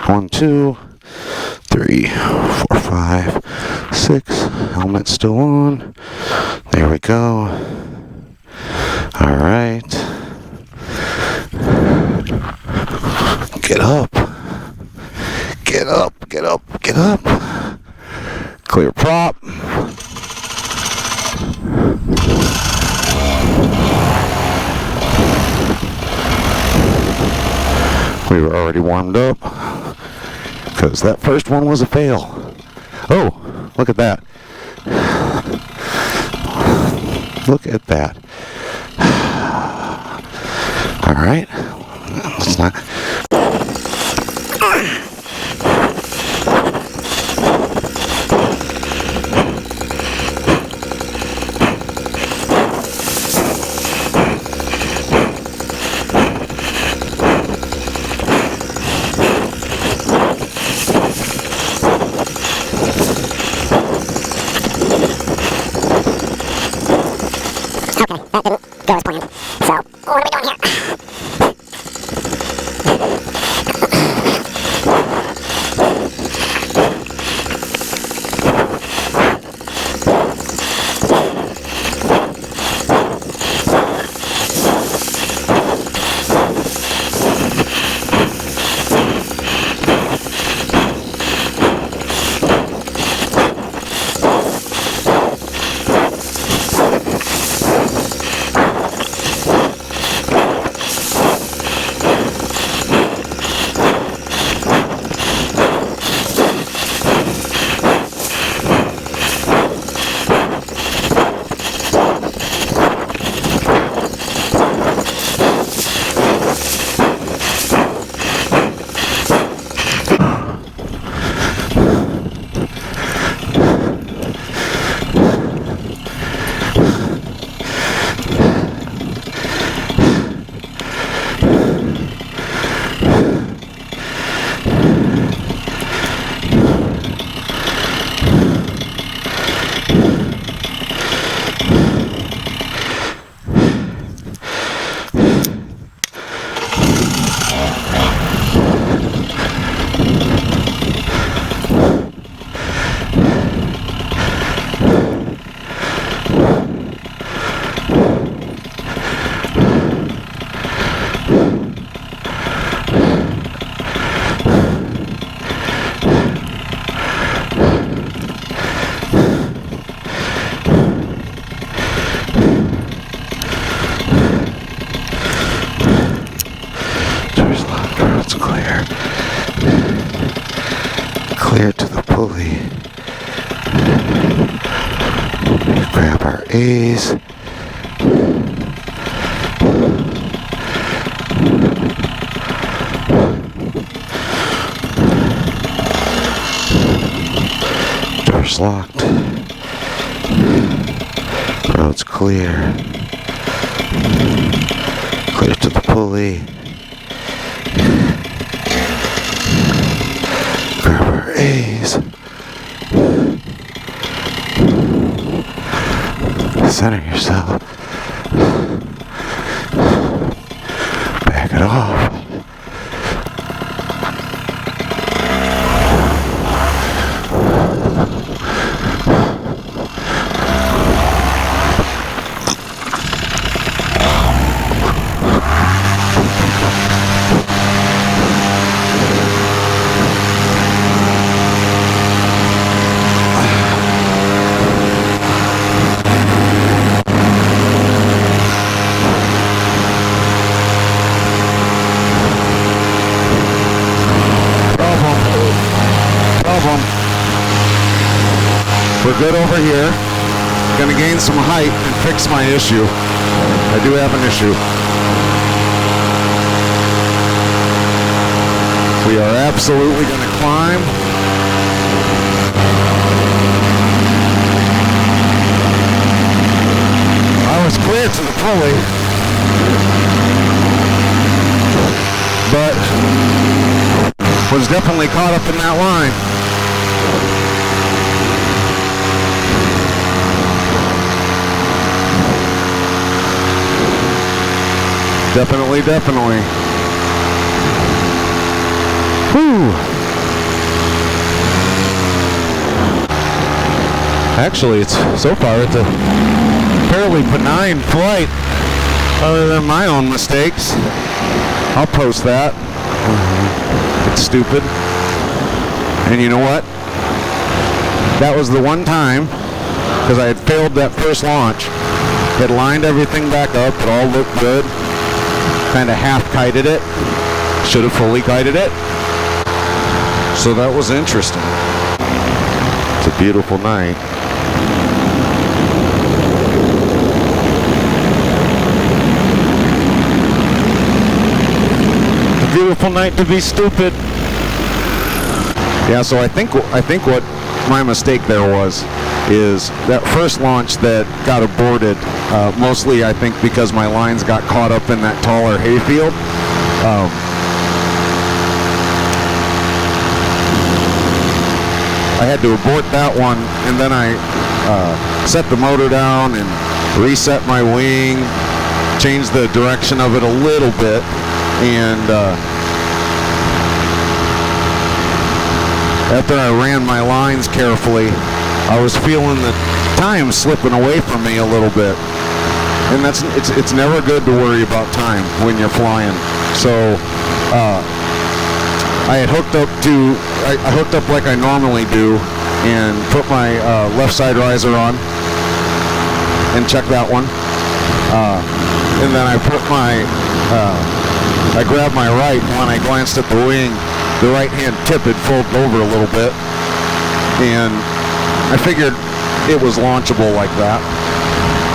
1, 2, 3, 4, 5, 6. Helmet still on. There we go. All right. Get up. Get up, get up, get up. Clear prop. We were already warmed up because that first one was a fail. Oh, look at that. Look at that. All right. Let's not. That didn't go as planned. So, what are we doing here? Clear to the pulley. Grab our A's. Doors locked. Road's clear. Clear to the pulley. Grab our A's. Center yourself. Back it off. We're good over here. Gonna gain some height and fix my issue. I do have an issue. We are absolutely gonna climb. I was clear to the pulley, but was definitely caught up in that line. Definitely. Whew. Actually, so far it's a fairly benign flight, other than my own mistakes. I'll post that. It's stupid. And you know what? That was the one time, because I had failed that first launch, had lined everything back up, it all looked good, kind of half kited it, should have fully kited it. So that was interesting. It's a beautiful night. A beautiful night to be stupid. Yeah, so I think what my mistake there is that first launch that got aborted, mostly I think because my lines got caught up in that taller hayfield. I had to abort that one, and then I set the motor down and reset my wing, changed the direction of it a little bit, and after I ran my lines carefully, I was feeling the time slipping away from me a little bit. And it's never good to worry about time when you're flying. So I had hooked up I hooked up like I normally do and put my left side riser on and checked that one. And then I put I grabbed my right, and when I glanced at the wing, the right hand tip had folded over a little bit, and I figured it was launchable like that.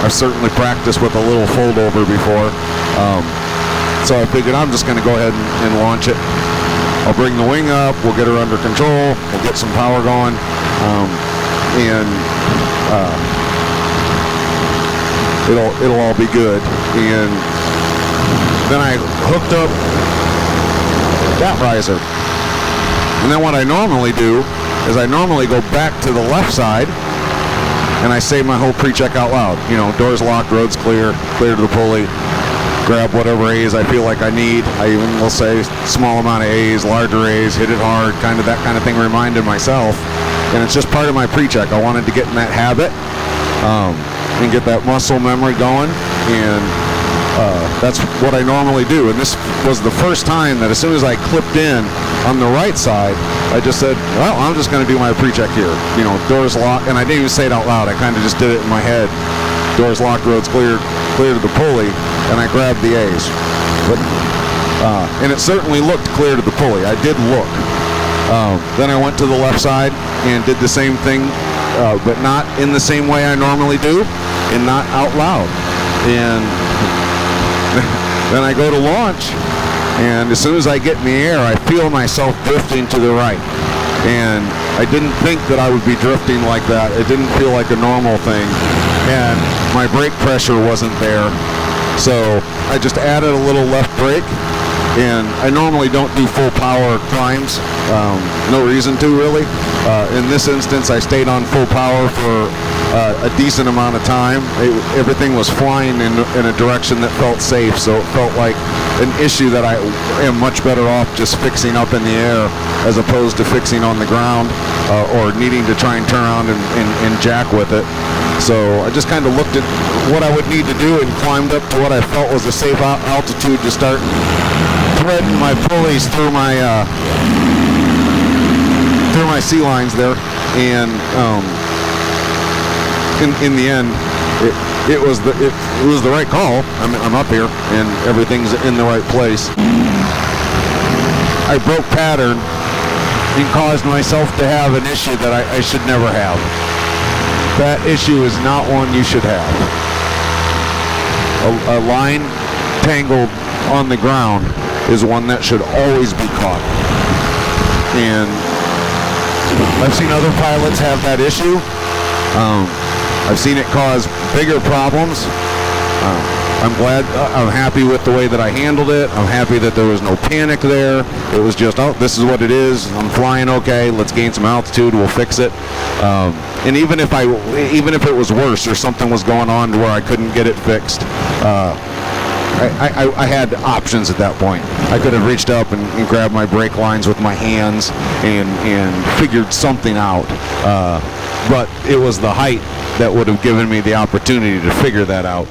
I've certainly practiced with a little fold over before, so I figured I'm just going to go ahead and launch it. I'll bring the wing up, we'll get her under control, we'll get some power going, and it'll all be good. And then I hooked up that riser. And then what I normally do is I normally go back to the left side and I say my whole pre-check out loud. You know, doors locked, roads clear, clear to the pulley, grab whatever A's I feel like I need. I even will say small amount of A's, larger A's, hit it hard, kind of that kind of thing, reminded myself. And it's just part of my pre-check. I wanted to get in that habit and get that muscle memory going, and that's what I normally do. And this was the first time that as soon as I clipped in on the right side, I just said, well, I'm just going to do my pre-check here. You know, doors locked, and I didn't even say it out loud. I kind of just did it in my head. Doors locked, roads clear, clear to the pulley, and I grabbed the A's. But, and it certainly looked clear to the pulley. I did look. Then I went to the left side and did the same thing, but not in the same way I normally do, and not out loud. And then I go to launch, and as soon as I get in the air, I feel myself drifting to the right. And I didn't think that I would be drifting like that. It didn't feel like a normal thing. And my brake pressure wasn't there. So I just added a little left brake. And I normally don't do full power climbs. No reason to, really. In this instance, I stayed on full power for a decent amount of time. Everything was flying in a direction that felt safe, so it felt like an issue that I am much better off just fixing up in the air as opposed to fixing on the ground or needing to try and turn around and jack with it. So I just kind of looked at what I would need to do and climbed up to what I felt was a safe altitude to start threading my pulleys through my sea lines there. And in the end, it was the right call. I'm up here and everything's in the right place. I broke pattern and caused myself to have an issue that I should never have. That issue is not one you should have. A line tangled on the ground is one that should always be caught. And I've seen other pilots have that issue. I've seen it cause bigger problems. I'm happy with the way that I handled it. I'm happy that there was no panic there. It was just, oh, this is what it is. I'm flying okay. Let's gain some altitude. We'll fix it. And even if it was worse or something was going on to where I couldn't get it fixed, I had options at that point. I could have reached up and grabbed my brake lines with my hands and figured something out. but it was the height that would have given me the opportunity to figure that out.